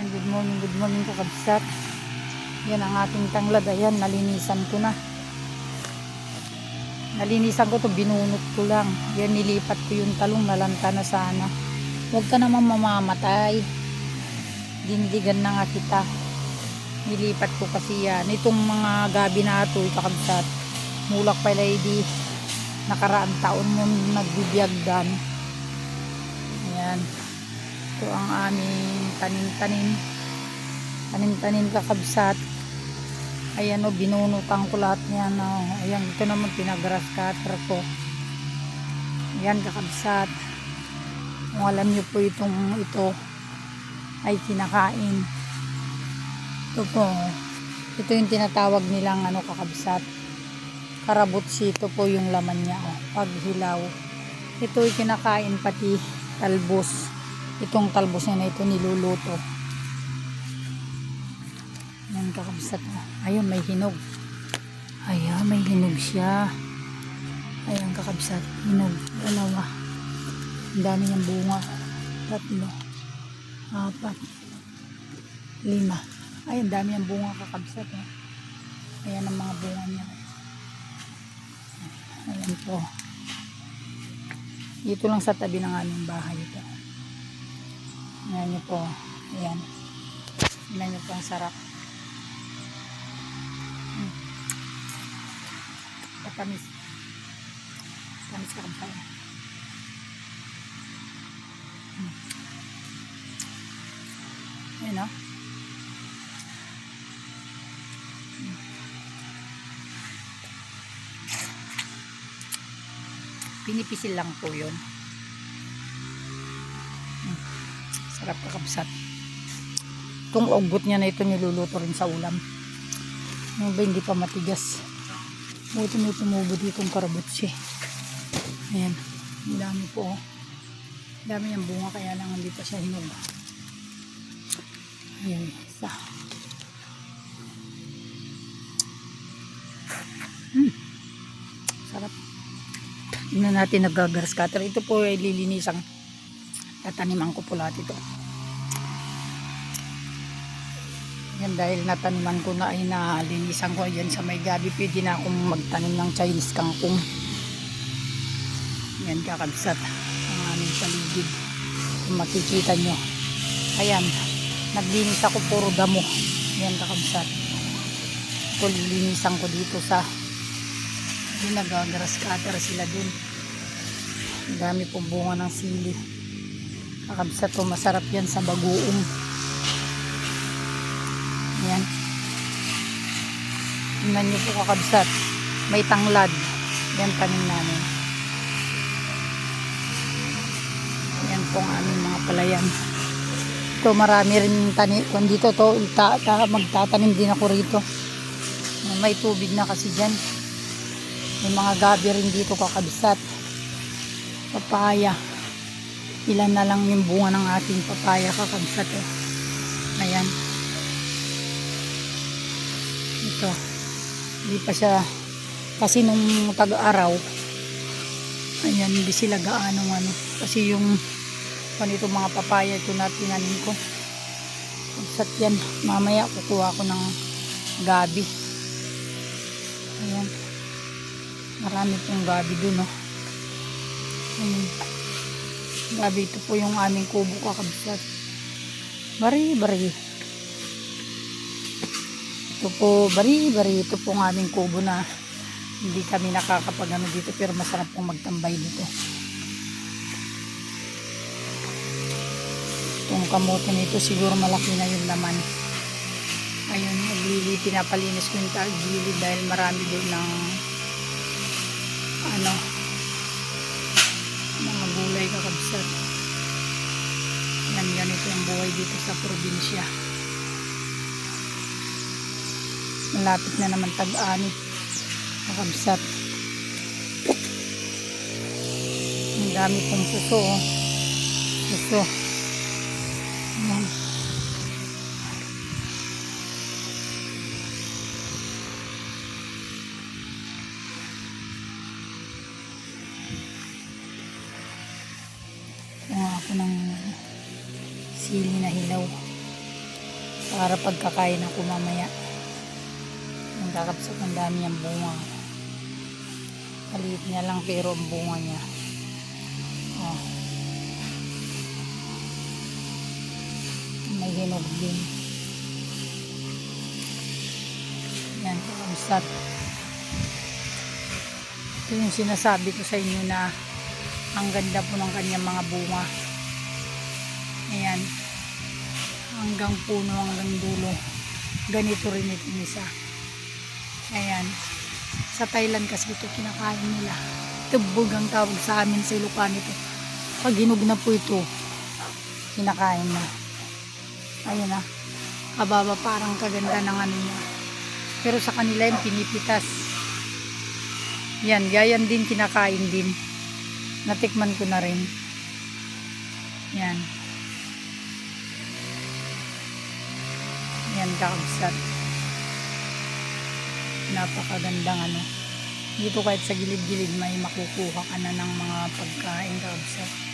good morning kakabsat. Yan ang ating tanglad. Ayan, nalinisan ko na. Nalinisan ko to, binunot ko lang. Yan, nilipat ko yung talong, nalanta na sana. Huwag ka naman mamamatay. Dindigan na nga kita. Nilipat ko kasi yan. Itong mga gabi na ito, kakabsat. Mulak pala di nakaraang taon yung nagbibiyagdan. Ayan. Ito ang aming tanim-tanim kakabsat. Ayan o, binunutan ko lahat niyan o. Ayan, ito naman pinagrass cutter ko. Ayan kakabsat. Kung alam nyo po ito ay kinakain. Ito po. Ito yung tinatawag nilang kakabsat. Karabutsi, ito po yung laman niya o. Pag hilaw. Ito ay kinakain pati talbos. Itong talbos niya na ito niluluto. Ayan kakabsat. Ayun, may hinog. Ayan, may hinog siya. Ayan kakabsat. Hinog. Dalawa. Ang dami niyang bunga. 3, 4, 5. Ayan, dami niyang bunga kakabsat. Ayan ang mga bunga niya. Ayan po. Dito lang sa tabi ng aming bahay ito. Ayan nyo po. Ayan. Ayan nyo po ang sarap. Patamis. Patamis ka kampay. Ayan o. Pinipisil lang po yun. Sarap kakabsat. Itong ugot niya na ito niluluto rin sa ulam. Yung ba hindi pa matigas. Buti may tumubo ditong karabutsi. Ayan. Ang dami po. Ang dami niyang bunga kaya lang hindi pa siya hinog. Ayan. Isa. Sarap. Tingnan natin nag-grass cutter. Ito po ay lilinisang tataniman ko po lahat ito. Yan, dahil nataniman ko na ay nalinisan ko yan sa may gabi, pwede na akong magtanim ng Chinese kangkong. Yan kakabsat ang aming paligid. Kung makikita nyo, ayan, naglinis ako, puro damo. Yan kakabsat. Ito lilinisan ko dito sa nag-grass cutter sila dun. Ang dami pong bunga ng sili kakabsat to, masarap yan sa bagoong. Ayan. Tingnan nyo po kakabsat. May tanglad. Yan tanim namin. Yan po ang aming mga palayan. Ito marami rin tanim. Kung dito to, magtatanim din ako rito. May tubig na kasi dyan. May mga gabi rin dito kakabsat. Papaya. Ilan na lang yung bunga ng ating papaya kakabsat. Ayan. Ito. Hindi pa siya. Kasi nung tag-araw, ayan, hindi sila gaano kasi yung panito mga papaya ito na tinanim ko. Kakabsat yan. Mamaya kukuha ko ng gabi. Ayan. Marami pong gabi dun, Ayan. Gabi, ito po yung aming kubo kakabsat. Bari-bari. Ito po, bari-bari. Ito po ang aming kubo na hindi kami nakakapagano dito, pero masarap pong magtambay dito. Itong kamote nito, siguro malaki na yung laman. Ayun, pinapalinis ko yung gilid dahil marami doon ng mga gulay kakabsat. Yan, ganito yung buhay dito sa probinsya. Malapit na naman tag-ani kakabsat. Ang dami pong suso, suso. Ayan. Kuha ako ng sili na hilaw. para pagkakain ako mamaya. Ang kakabsat, ang dami niyang bunga. Maliit niya lang pero ang bunga niya. Oh. May hinog din. Yan, kakabsat. Ito yung sinasabi ko sa inyo na ang ganda po ng kanyang mga bunga. Ayan. Hanggang puno, hanggang dulo. Ganito rin ito isa. Ayan. Sa Thailand kasi ito kinakain nila. Tubog ang tawag sa amin sa Ilocano ito. Pag hinog na po ito, kinakain na. Ayan na. Kababa parang kaganda ng ano niya. Pero sa kanila yung pinipitas. Yan, gayan din kinakain din. Natikman ko na rin. Yan. Yan, kakabsat. Napakagandang ano. Dito kahit sa gilid-gilid may makukuha ka na ng mga pagkain, kakabsat.